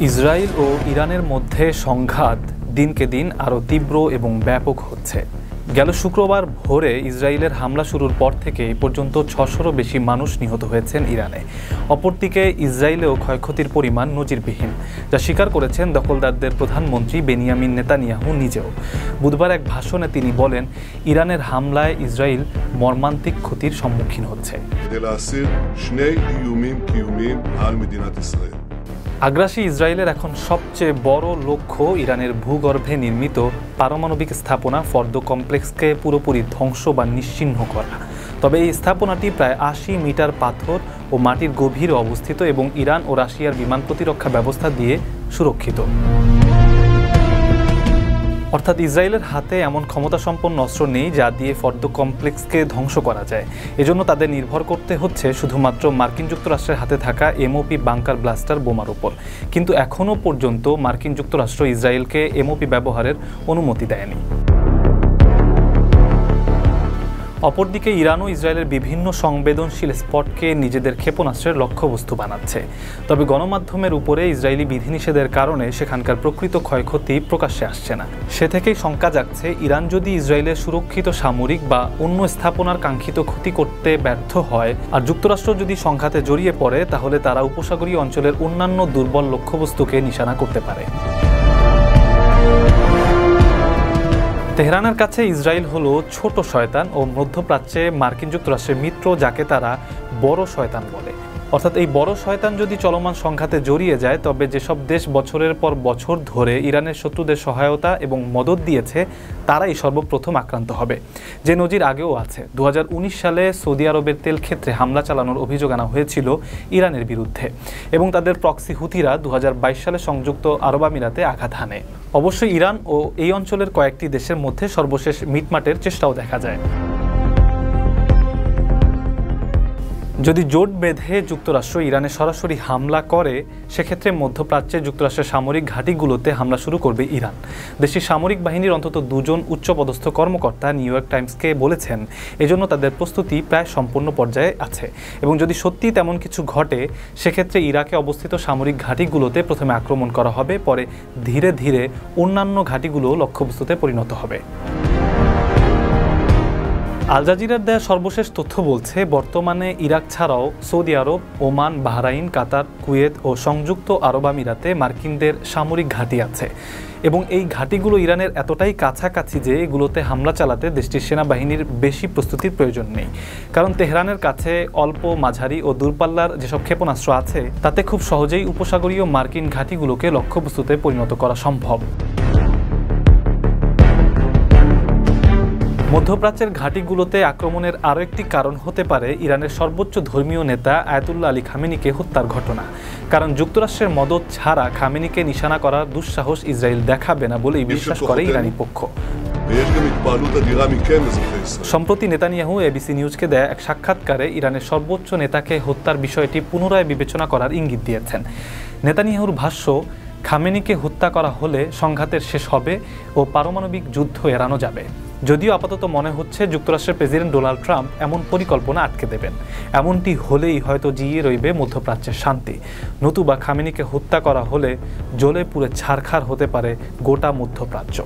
Israel ও ইরানের মধ্যে সংঘাত দিনকে দিন আরও তীব্র এবং ব্যাপক হচ্ছে। গেল শুক্রবার ভোরে ইসরায়েলের হামলা শুরুর পর থেকে এ পর্যন্ত ৬০০রও বেশি মানুষ নিহত হয়েছেন ইরানে। অপরদিকে ইসরায়েলেও ক্ষয়ক্ষতির পরিমাণ নজিরবিহীন, যা স্বীকার করেছেন দখলদারদের প্রধানমন্ত্রী বেনিয়ামিন নেতানিয়াহু নিজেও। বুধবার এক ভাষণে তিনি বলেন, ইরানের হামলায় ইসরায়েল মর্মান্তিক ক্ষতির সম্মুখীন হচ্ছে। আগ্রাসী ইসরায়েলের এখন সবচেয়ে বড় লক্ষ্য ইরানের ভূগর্ভে নির্মিত পারমাণবিক স্থাপনা ফর্দো কমপ্লেক্সকে পুরোপুরি ধ্বংস বা নিশ্চিহ্ন করা। তবে এই স্থাপনাটি প্রায় ৮০ মিটার পাথর ও মাটির গভীরে অবস্থিত এবং ইরান ও রাশিয়ার বিমান প্রতিরক্ষা ব্যবস্থা দিয়ে সুরক্ষিত। অর্থাৎ ইসরায়েলের হাতে এমন ক্ষমতাসম্পন্ন অস্ত্র নেই যা দিয়ে ফর্দো কমপ্লেক্সকে ধ্বংস করা যায়। এজন্য তাদের নির্ভর করতে হচ্ছে শুধুমাত্র মার্কিন যুক্তরাষ্ট্রের হাতে থাকা এমওপি বাংকার ব্লাস্টার বোমার উপর। কিন্তু এখনও পর্যন্ত মার্কিন যুক্তরাষ্ট্র ইসরায়েলকে এমওপি ব্যবহারের অনুমতি দেয়নি। অপরদিকে ইরানও ইসরায়েলের বিভিন্ন সংবেদনশীল স্পটকে নিজেদের ক্ষেপণাস্ত্রের লক্ষ্যবস্তু বানাচ্ছে। তবে গণমাধ্যমের উপরে ইসরায়েলি বিধিনিষেধের কারণে সেখানকার প্রকৃত ক্ষয়ক্ষতি প্রকাশ্যে আসছে না। সে থেকেই শঙ্কা জাগছে, ইরান যদি ইসরায়েলের সুরক্ষিত সামরিক বা অন্য স্থাপনার কাঙ্ক্ষিত ক্ষতি করতে ব্যর্থ হয় আর যুক্তরাষ্ট্র যদি সংঘাতে জড়িয়ে পড়ে, তাহলে তারা উপসাগরীয় অঞ্চলের অন্যান্য দুর্বল লক্ষ্যবস্তুকে নিশানা করতে পারে। তেহরানের কাছে ইসরায়েল হলো ছোট শয়তান ও মধ্যপ্রাচ্যে মার্কিন যুক্তরাষ্ট্রের মিত্র, যাকে তারা বড় শয়তান বলে। অর্থাৎ এই বড় শয়তান যদি চলমান সংঘাতে জড়িয়ে যায়, তবে যেসব দেশ বছরের পর বছর ধরে ইরানের শত্রুদের সহায়তা এবং মদত দিয়েছে, তারাই সর্বপ্রথম আক্রান্ত হবে। যে নজির আগেও আছে। ২০১৯ সালে সৌদি আরবের তেল ক্ষেত্রে হামলা চালানোর অভিযোগ আনা হয়েছিল ইরানের বিরুদ্ধে এবং তাদের প্রক্সি হুথিরা ২০২২ সালে সংযুক্ত আরব আমিরাতে আঘাত হানে। অবশ্যই ইরান ও এই অঞ্চলের কয়েকটি দেশের মধ্যে সর্বশেষ মিটমাটের চেষ্টাও দেখা যায়। যদি জোট বেঁধে যুক্তরাষ্ট্র ইরানে সরাসরি হামলা করে, সেক্ষেত্রে মধ্যপ্রাচ্যে যুক্তরাষ্ট্রের সামরিক ঘাঁটিগুলোতে হামলা শুরু করবে ইরান। দেশটির সামরিক বাহিনীর অন্তত ২ জন উচ্চপদস্থ কর্মকর্তা নিউ ইয়র্ক টাইমসকে বলেছেন, এজন্য তাদের প্রস্তুতি প্রায় সম্পূর্ণ পর্যায়ে আছে এবং যদি সত্যি তেমন কিছু ঘটে, সেক্ষেত্রে ইরাকে অবস্থিত সামরিক ঘাঁটিগুলোতে প্রথমে আক্রমণ করা হবে, পরে ধীরে ধীরে অন্যান্য ঘাঁটিগুলো লক্ষ্যবস্তুতে পরিণত হবে। আল জাজিরার দেয়া সর্বশেষ তথ্য বলছে, বর্তমানে ইরাক ছাড়াও সৌদি আরব, ওমান, বাহরাইন, কাতার, কুয়েত ও সংযুক্ত আরব আমিরাতে মার্কিনদের সামরিক ঘাঁটি আছে এবং এই ঘাঁটিগুলো ইরানের এতটাই কাছাকাছি যে এগুলোতে হামলা চালাতে দেশটির সেনাবাহিনীর বেশি প্রস্তুতির প্রয়োজন নেই। কারণ তেহরানের কাছে অল্প, মাঝারি ও দূরপাল্লার যেসব ক্ষেপণাস্ত্র আছে, তাতে খুব সহজেই উপসাগরীয় মার্কিন ঘাঁটিগুলোকে লক্ষ্যবস্তুতে পরিণত করা সম্ভব। মধ্যপ্রাচ্যের ঘাঁটিগুলোতে আক্রমণের আরও একটি কারণ হতে পারে ইরানের সর্বোচ্চ ধর্মীয় নেতা আয়াতুল্লাহ আলী খামেনিকে হত্যার ঘটনা। কারণ যুক্তরাষ্ট্রের মদত ছাড়া খামেনিকে নিশানা করার দুঃসাহস ইসরায়েল দেখাবে না বলেই বিশ্বাস করে ইরানি পক্ষ। সম্প্রতি নেতানিয়াহু এবিসি নিউজকে দেয়া এক সাক্ষাৎকারে ইরানের সর্বোচ্চ নেতাকে হত্যার বিষয়টি পুনরায় বিবেচনা করার ইঙ্গিত দিয়েছেন। নেতানিয়াহুর ভাষ্য, খামেনিকে হত্যা করা হলে সংঘাতের শেষ হবে ও পারমাণবিক যুদ্ধ এড়ানো যাবে। যদিও আপাতত মনে হচ্ছে যুক্তরাষ্ট্রের প্রেসিডেন্ট ডোনাল্ড ট্রাম্প এমন পরিকল্পনা আটকে দেবেন। এমনটি হলেই হয়তো জিইয়ে রইবে মধ্যপ্রাচ্যের শান্তি। নতুবা খামেনিকে হত্যা করা হলে জ্বলে পুড়ে ছারখার হতে পারে গোটা মধ্যপ্রাচ্য।